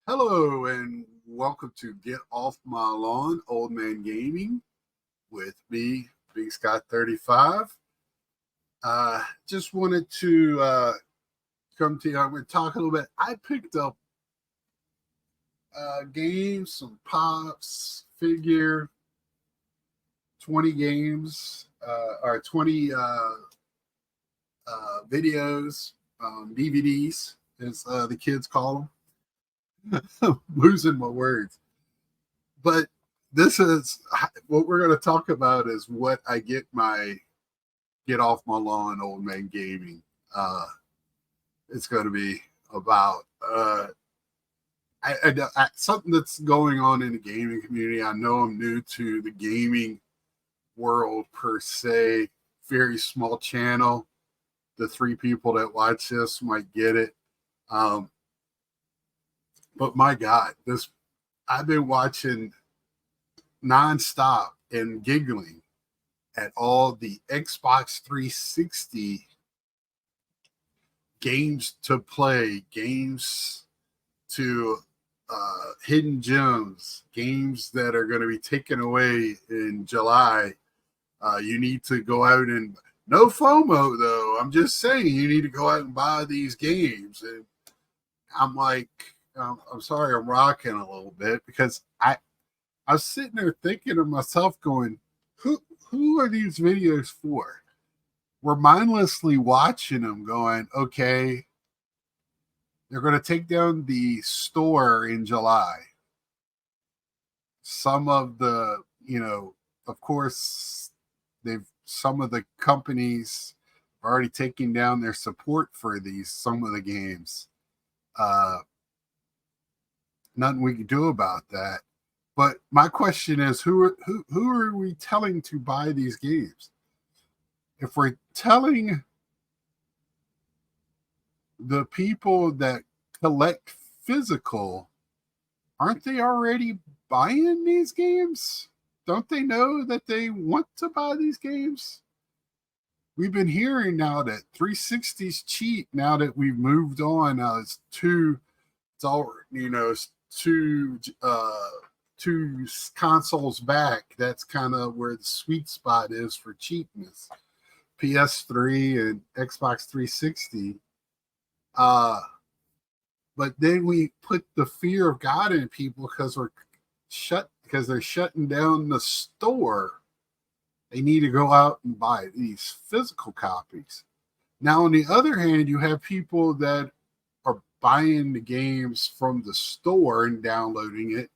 Hello and welcome to Get Off My Lawn, Old Man Gaming with me, Big Scott 35. Just wanted to come to you. I'm going to talk a little bit. I picked up games, some pops, figure, 20 games, or 20 videos, DVDs, as the kids call them. Losing my words. But this is what we're going to talk about is what I get off my lawn, old man gaming. It's going to be about something that's going on in the gaming community. I know I'm new to the gaming world per se, very small channel. The three people that watch this might get it. But my God, I've been watching nonstop and giggling at all the Xbox 360 games to play, games to hidden gems, games that are going to be taken away in July. You need to go out and no FOMO though. I'm just saying you need to go out and buy these games. And I'm like, I'm sorry, I'm rocking a little bit because I was sitting there thinking to myself, going, who are these videos for? We're mindlessly watching them, going, okay, they're going to take down the store in July. Some of the, of course, some of the companies are already taking down their support for some of the games. Nothing we can do about that. But my question is, who are we telling to buy these games? If we're telling the people that collect physical, aren't they already buying these games? Don't they know that they want to buy these games? We've been hearing now that 360's cheap now that we've moved on. Now it's two consoles back. That's kind of where the sweet spot is for cheapness. PS3 and Xbox 360. But then we put the fear of God in people because they're shutting down the store. They need to go out and buy these physical copies. Now, on the other hand, you have people that are buying the games from the store and downloading it.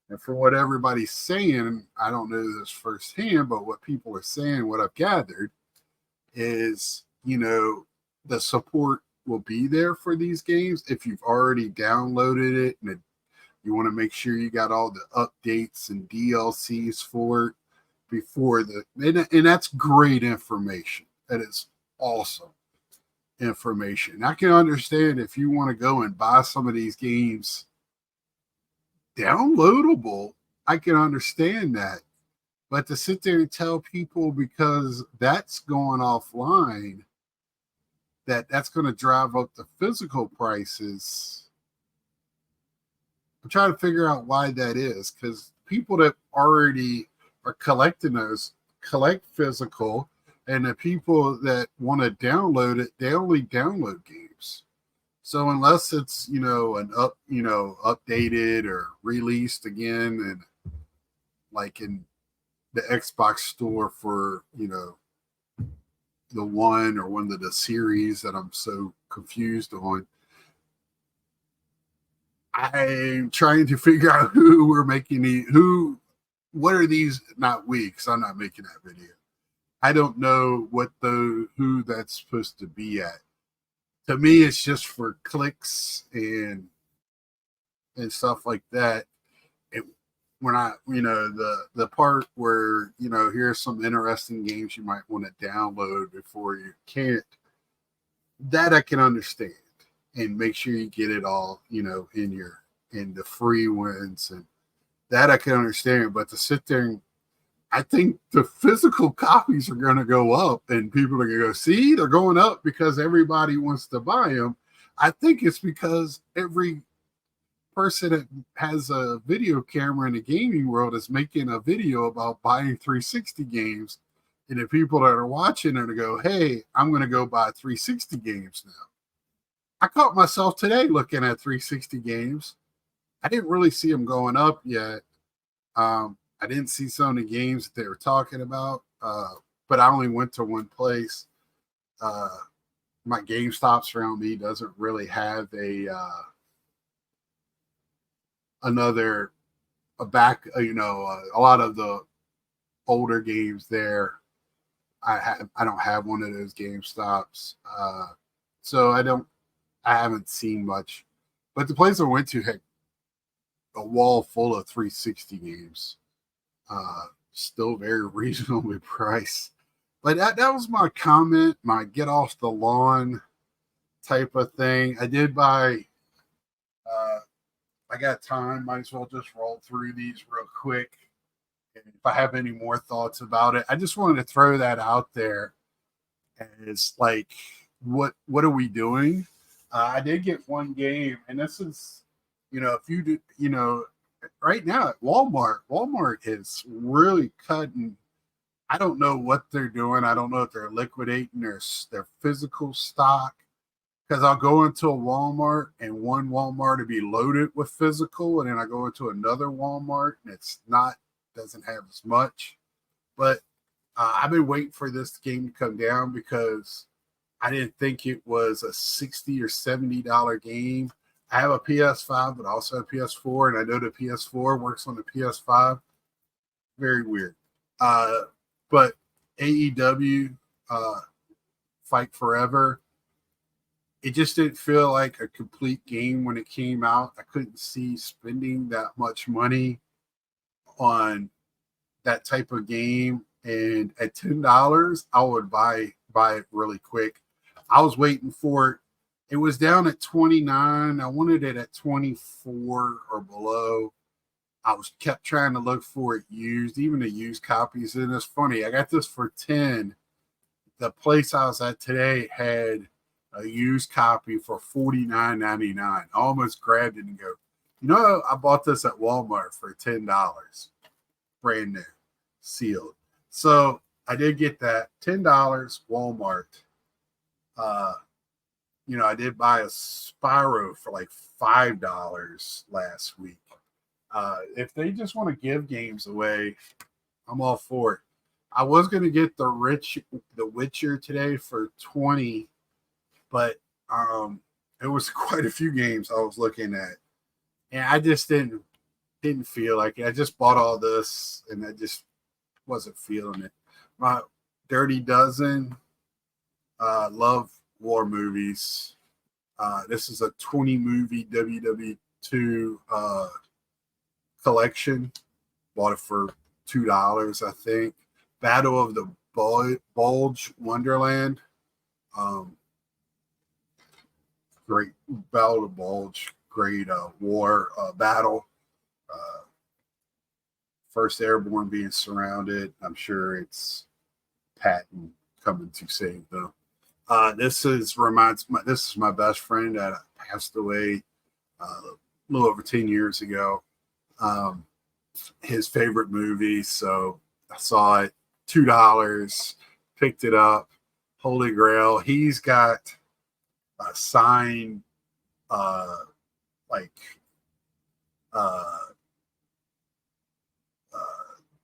And for what everybody's saying, I don't know this firsthand, but what people are saying, what I've gathered, is, the support will be there for these games if you've already downloaded it and you want to make sure you got all the updates and DLCs for it before and that's great information. That is awesome information. I can understand if you want to go and buy some of these games downloadable, I can understand that. But to sit there and tell people because that's going offline, that's going to drive up the physical prices. I'm trying to figure out why that is, because people that already are collecting those collect physical, and the people that want to download it, they only download games. So unless it's updated or released again, and like in the Xbox store for the one or one of the series that I'm so confused on, I'm trying to figure out who we're making what are these? Not we, because I'm not making that video. I don't know who that's supposed to be at. To me, it's just for clicks and stuff like that. We're not, the part where, here's some interesting games you might want to download before you can't. That I can understand, and make sure you get it all, in the free ones, and that I can understand. But to sit there and I think the physical copies are going to go up, and people are going to go, see, they're going up because everybody wants to buy them. I think it's because every person that has a video camera in the gaming world is making a video about buying 360 games, and the people that are watching are to go, hey, I'm going to go buy 360 games now. I caught myself today looking at 360 games. I didn't really see them going up yet. I didn't see some of the games that they were talking about, but I only went to one place. My GameStops around me doesn't really have a lot of the older games there. I don't have one of those GameStops, so I haven't seen much. But the place I went to had a wall full of 360 games, still very reasonably priced. But that was my comment, my get off the lawn type of thing. I did buy. I got time. Might as well just roll through these real quick. And if I have any more thoughts about it, I just wanted to throw that out there as like, what are we doing? I did get one game, and this is, if you do, right now at Walmart is really cutting. I don't know what they're doing. I don't know if they're liquidating their physical stock, because I'll go into a Walmart and one Walmart will be loaded with physical, and then I go into another Walmart and doesn't have as much. But I've been waiting for this game to come down because I didn't think it was a $60 or $70 game. I have a PS5, but also a PS4, and I know the PS4 works on the PS5. Very weird. But AEW, Fight Forever, it just didn't feel like a complete game when it came out. I couldn't see spending that much money on that type of game. And at $10, I would buy it really quick. I was waiting for it. It was down at 29. I wanted it at 24 or below. I kept trying to look for it used, even the used copies. And it's funny, I got this for 10. The place I was at today had a used copy for $49.99. I almost grabbed it and go, I bought this at Walmart for $10. Brand new, sealed. So I did get that. $10 Walmart. I did buy a Spyro for like $5 last week. If they just want to give games away, I'm all for it. I was going to get the Witcher today for $20, but it was quite a few games I was looking at, and I just didn't feel like it. I just bought all this, and I just wasn't feeling it. My Dirty Dozen, love war movies. This is a 20 movie WW2 collection. Bought it for $2, I think. Battle of the Bulge Wonderland. Great Battle of the Bulge. Great war battle. First Airborne being surrounded. I'm sure it's Patton coming to save them. This is my best friend that passed away a little over 10 years ago. His favorite movie, so I saw it, $2, picked it up. Holy Grail. He's got a signed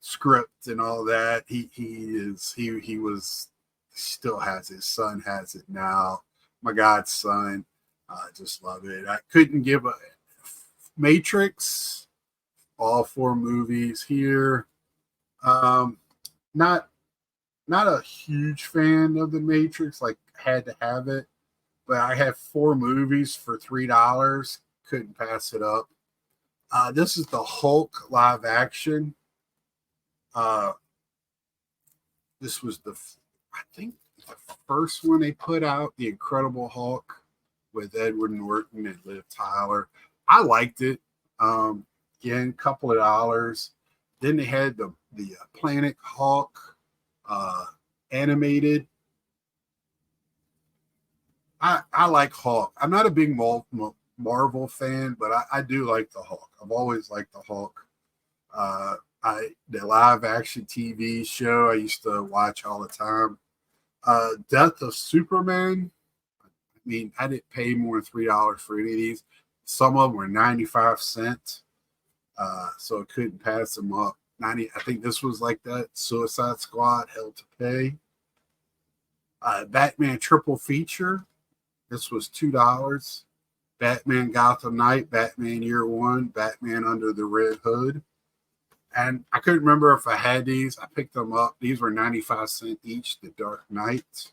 script and all that. He still has, his son has it now. My godson. I just love it. I couldn't give a Matrix, all 4 movies here. Not a huge fan of the Matrix, like had to have it, but I have 4 movies for $3. Couldn't pass it up. This is the Hulk live action. This was I think the first one they put out, The Incredible Hulk, with Edward Norton and Liv Tyler. I liked it. Again, a couple of dollars. Then they had the Planet Hulk animated. I like Hulk. I'm not a big Marvel fan, but I do like the Hulk. I've always liked the Hulk. The live action TV show I used to watch all the time. Death of Superman. I mean, I didn't pay more than $3 for any of these. Some of them were 95 cents, so I couldn't pass them up. 90. I think this was like that. Suicide Squad, Hell to Pay. Batman triple feature. This was $2. Batman Gotham Knight, Batman Year One, Batman Under the Red Hood. And I couldn't remember if I had these. I picked them up. These were 95 cents each. The Dark Knight,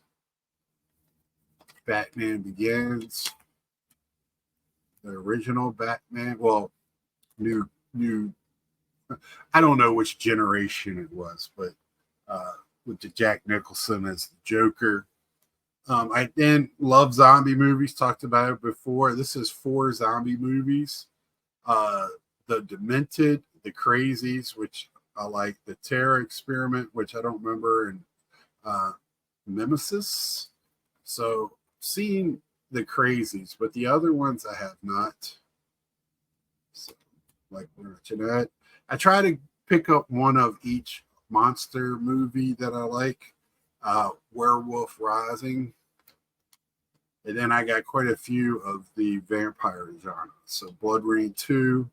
Batman Begins, the original Batman. Well, new. I don't know which generation it was, but with the Jack Nicholson as the Joker. I then love zombie movies. Talked about it before. This is 4 zombie movies. The Demented, The Crazies, which I like. The Terror Experiment, which I don't remember, and Nemesis. So seeing The Crazies, but the other ones I have not. So, like we're watching that. I try to pick up one of each monster movie that I like. Werewolf Rising. And then I got quite a few of the vampire genre. So Blood Rain 2.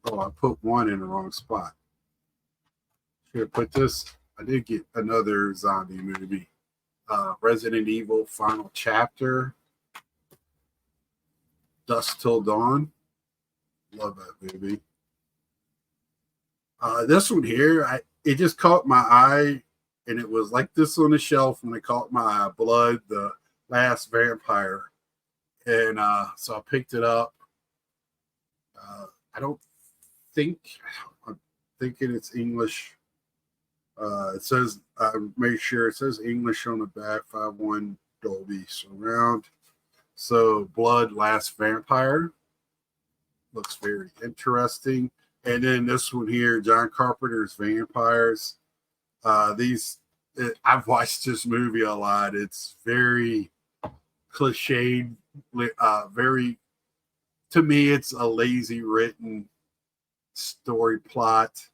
Oh, I put one in the wrong spot. Should have put this. I did get another zombie movie. Resident Evil Final Chapter. Dusk Till Dawn. Love that movie. This one here, it just caught my eye, and it was like this on the shelf when it caught my eye. Blood, the Last Vampire. And so I picked it up. I don't think, I'm thinking it's English. It says, make sure it says English on the back, 5.1 Dolby Surround. So Blood, Last Vampire. Looks very interesting. And then this one here, John Carpenter's Vampires. I've watched this movie a lot. It's very cliched. To me, it's a lazy written story plot.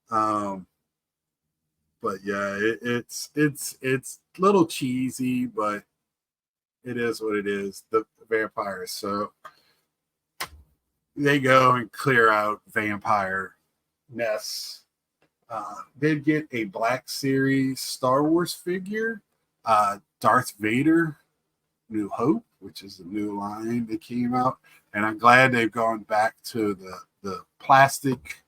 But yeah, it's a little cheesy, but it is what it is. The vampires. So they go and clear out vampire nests. Did get a Black Series Star Wars figure. Darth Vader, New Hope, which is a new line that came out. And I'm glad they've gone back to the plastic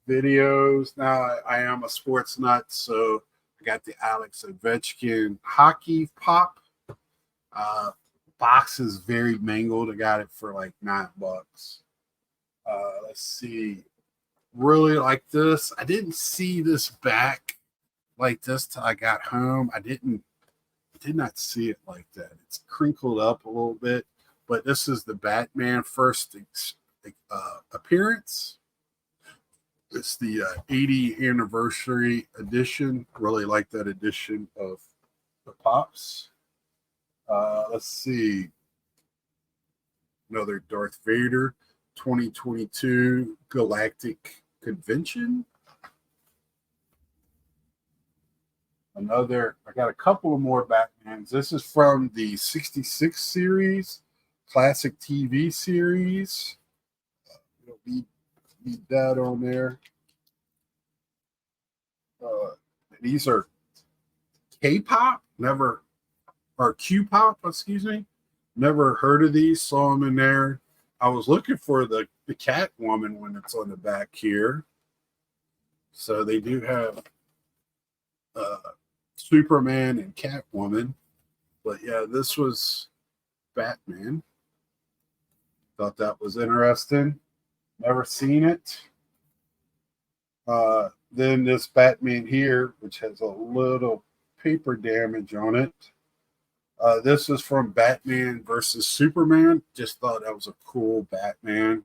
videos. Now I am a sports nut, so I got the Alex Ovechkin hockey pop. Box is very mangled. I got it for like $9. Let's see. Really like this. I didn't see this back like this till I got home. I did not see it like that. It's crinkled up a little bit, but this is the Batman first appearance. It's the 80th anniversary edition. Really like that edition of the Pops. Let's see. Another Darth Vader 2022 Galactic Convention. I got a couple of more Batmans. This is from the 66 series, classic TV series. Need that on there. These are K-pop, or Q-pop, excuse me. Never heard of these, saw them in there. I was looking for the Catwoman when it's on the back here. So they do have Superman and Catwoman. But yeah, this was Batman. Thought that was interesting. Never seen it. Then this Batman here, which has a little paper damage on it. This is from Batman versus Superman. Just thought that was a cool Batman.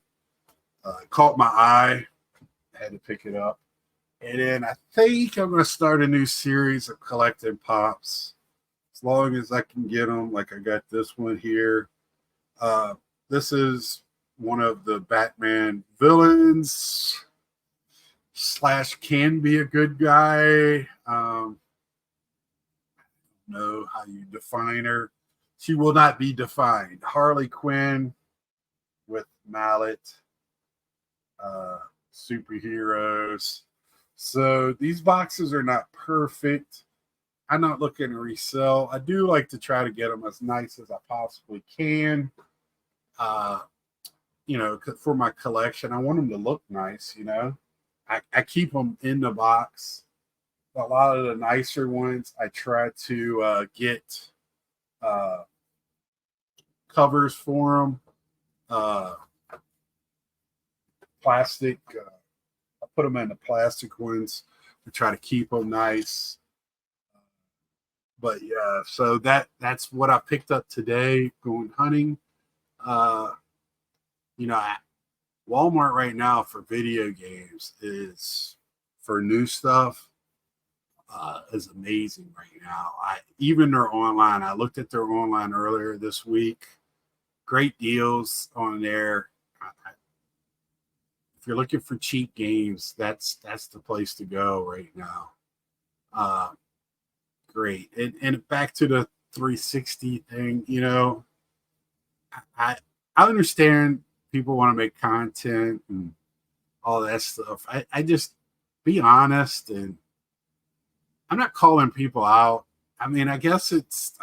Caught my eye. Had to pick it up. And then I think I'm going to start a new series of collecting Pops. as long as I can get them. Like I got this one here. This is one of the Batman villains slash can be a good guy. Know how you define her. She will not be defined. Harley Quinn with mallet, superheroes. So these boxes are not perfect. I'm not looking to resell. I do like to try to get them as nice as I possibly can. For my collection, I want them to look nice. I keep them in the box. A lot of the nicer ones, I try to get covers for them. Plastic. I put them in the plastic ones to try to keep them nice. But yeah, so that's what I picked up today going hunting. Walmart right now for video games is for new stuff is amazing right now. Even their online. I looked at their online earlier this week. Great deals on there. If you're looking for cheap games, that's the place to go right now. Great. And back to the 360 thing, I understand people want to make content and all that stuff. I just be honest, and I'm not calling people out. I mean, I guess it's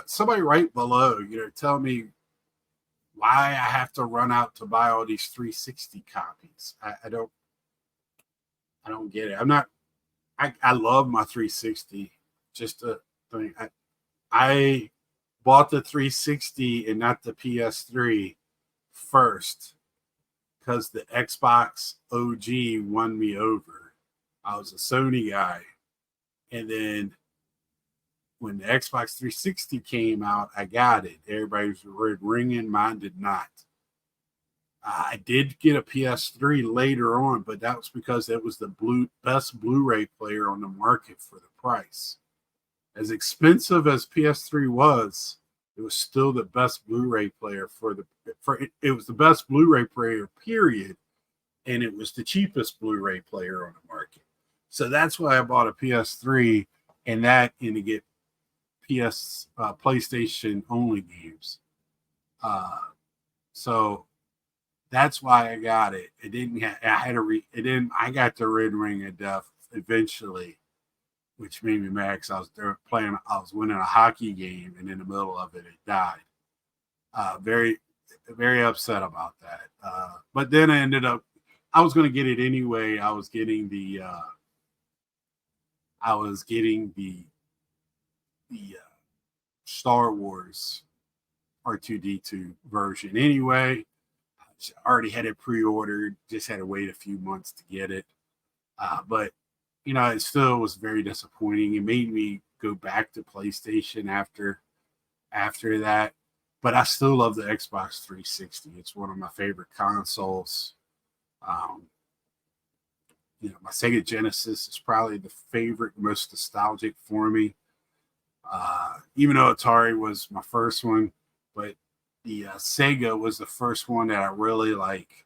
somebody right below, tell me why I have to run out to buy all these 360 copies. I don't get it. I love my 360. Just a thing. I bought the 360 and not the PS3 first because the Xbox OG won me over. I was a Sony guy. And then when the Xbox 360 came out, I got it. Everybody's ringing. Mine did not. I did get a PS3 later on, but that was because it was the best Blu-ray player on the market for the price. As expensive as PS3 was, it was still the best Blu-ray player it was the best Blu-ray player, period. And it was the cheapest Blu-ray player on the market. So that's why I bought a PS3 and to get PlayStation only games. So that's why I got it. It didn't. I got the Red Ring of Death eventually, which made me mad because I was there playing. I was winning a hockey game, and in the middle of it, it died. Very, very upset about that. But then I ended up. I was going to get it anyway. I was getting the Star Wars R2D2 version anyway. I already had it pre-ordered, just had to wait a few months to get it. But it still was very disappointing. It made me go back to PlayStation after that. But I still love the Xbox 360. It's one of my favorite consoles. My Sega Genesis is probably the favorite, most nostalgic for me. Even though Atari was my first one, but the Sega was the first one that I really like.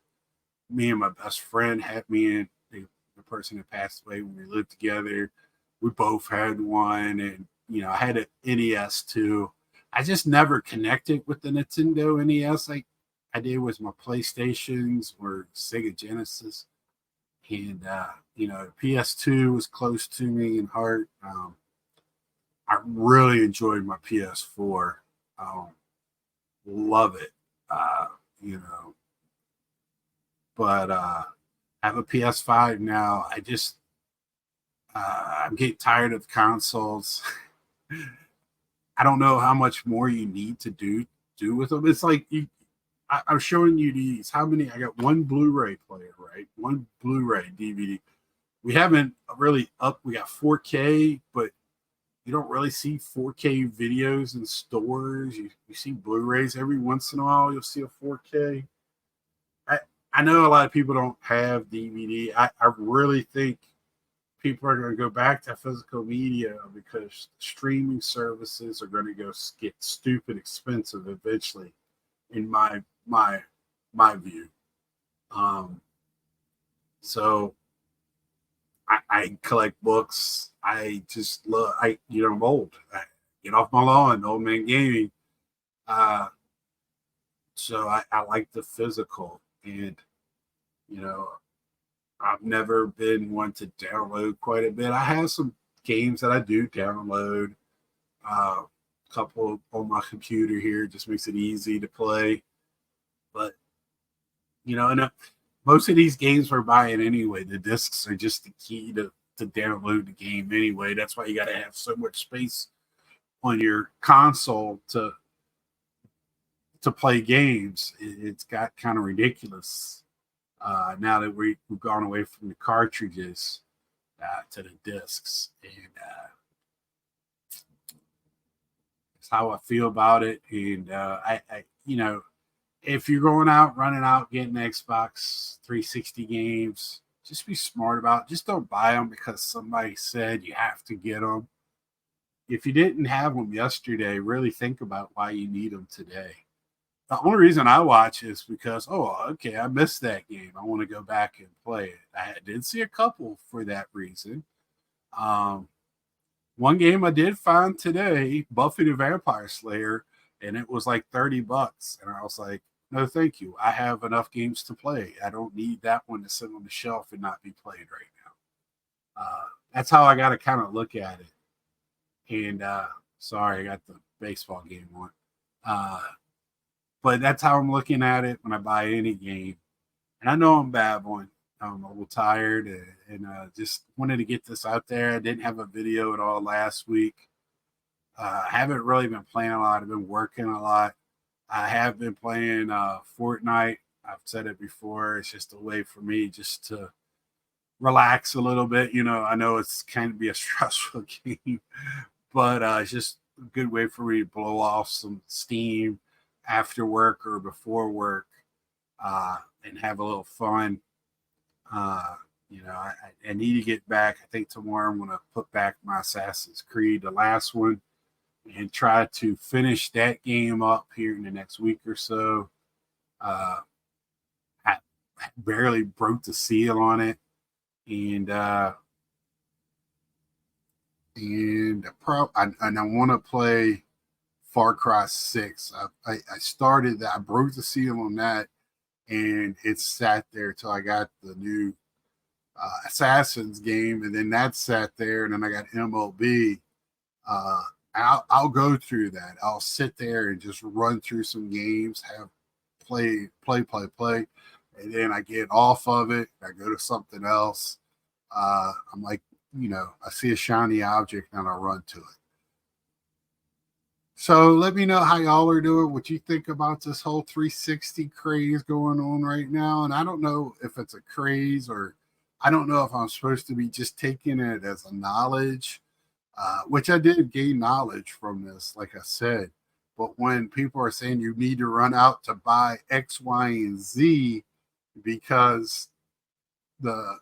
Me and my best friend had me and the person that passed away when we lived together. We both had one, and I had an NES too. I just never connected with the Nintendo NES like I did with my PlayStations or Sega Genesis. And PS2 was close to me in heart. I really enjoyed my PS4. Love it. But I have a PS5 now. I'm getting tired of consoles. I don't know how much more you need to do with them. It's like I'm showing you these. How many? I got one Blu-ray player, right? One Blu-ray DVD. We haven't really we got 4K, but you don't really see 4K videos in stores. You see Blu-rays every once in a while. You'll see a 4K. I know a lot of people don't have DVD. I really think people are going to go back to physical media because streaming services are going to get stupid expensive eventually, in my view. So I collect books. I just love. I'm old. Get off my lawn, old man gaming. So I like the physical, and you know, I've never been one to download quite a bit. I have some games that I do download. A couple on my computer here just makes it easy to play. But and most of these games we're buying anyway. The discs are just the key to download the game anyway. That's why you got to have so much space on your console to play games. It's got kind of ridiculous now that we've gone away from the cartridges to the discs, and that's how I feel about it. And if you're going out, running out, getting Xbox 360 games, just be smart about it. Just don't buy them because somebody said you have to get them. If you didn't have them yesterday, really think about why you need them today. The only reason I watch is because, okay, I missed that game. I want to go back and play it. I did see a couple for that reason. One game I did find today, Buffy the Vampire Slayer, and it was like $30. And I was like, no, thank you. I have enough games to play. I don't need that one to sit on the shelf and not be played right now. That's how I got to kind of look at it. And sorry, I got the baseball game on. But that's how I'm looking at it when I buy any game. And I know I'm babbling. I'm a little tired and just wanted to get this out there. I didn't have a video at all last week. I haven't really been playing a lot. I've been working a lot. I have been playing Fortnite. I've said it before. It's just a way for me just to relax a little bit. I know it's kind of be a stressful game, but it's just a good way for me to blow off some steam after work or before work and have a little fun. I need to get back. I think tomorrow I'm going to put back my Assassin's Creed, the last one, and try to finish that game up here in the next week or so. I barely broke the seal on it, and I want to play Far Cry 6. I started that. I broke the seal on that, and it sat there till I got the new Assassin's game, and then that sat there, and then I got MLB. I'll go through that. I'll sit there and just run through some games, have play, and then I get off of it. I go to something else. I'm like, I see a shiny object and I run to it. So let me know how y'all are doing, what you think about this whole 360 craze going on right now. And I don't know if it's a craze, or I don't know if I'm supposed to be just taking it as a knowledge, which I did gain knowledge from this, like I said. But when people are saying you need to run out to buy X, Y, and Z because the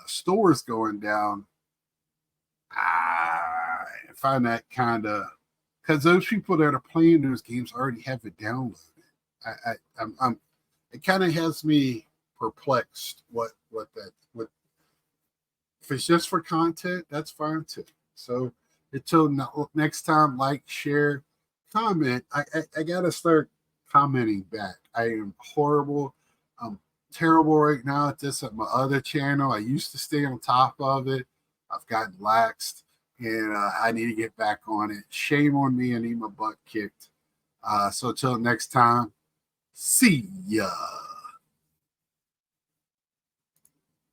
store is going down, I find that kind of, because those people that are playing those games already have it downloaded. It kind of has me perplexed. What if it's just for content, that's fine too. So until next time, like, share, comment. I gotta start commenting back. I am horrible. I'm terrible right now at this at my other channel. I used to stay on top of it. I've gotten laxed. And I need to get back on it. Shame on me. I need my butt kicked. So till next time, see ya.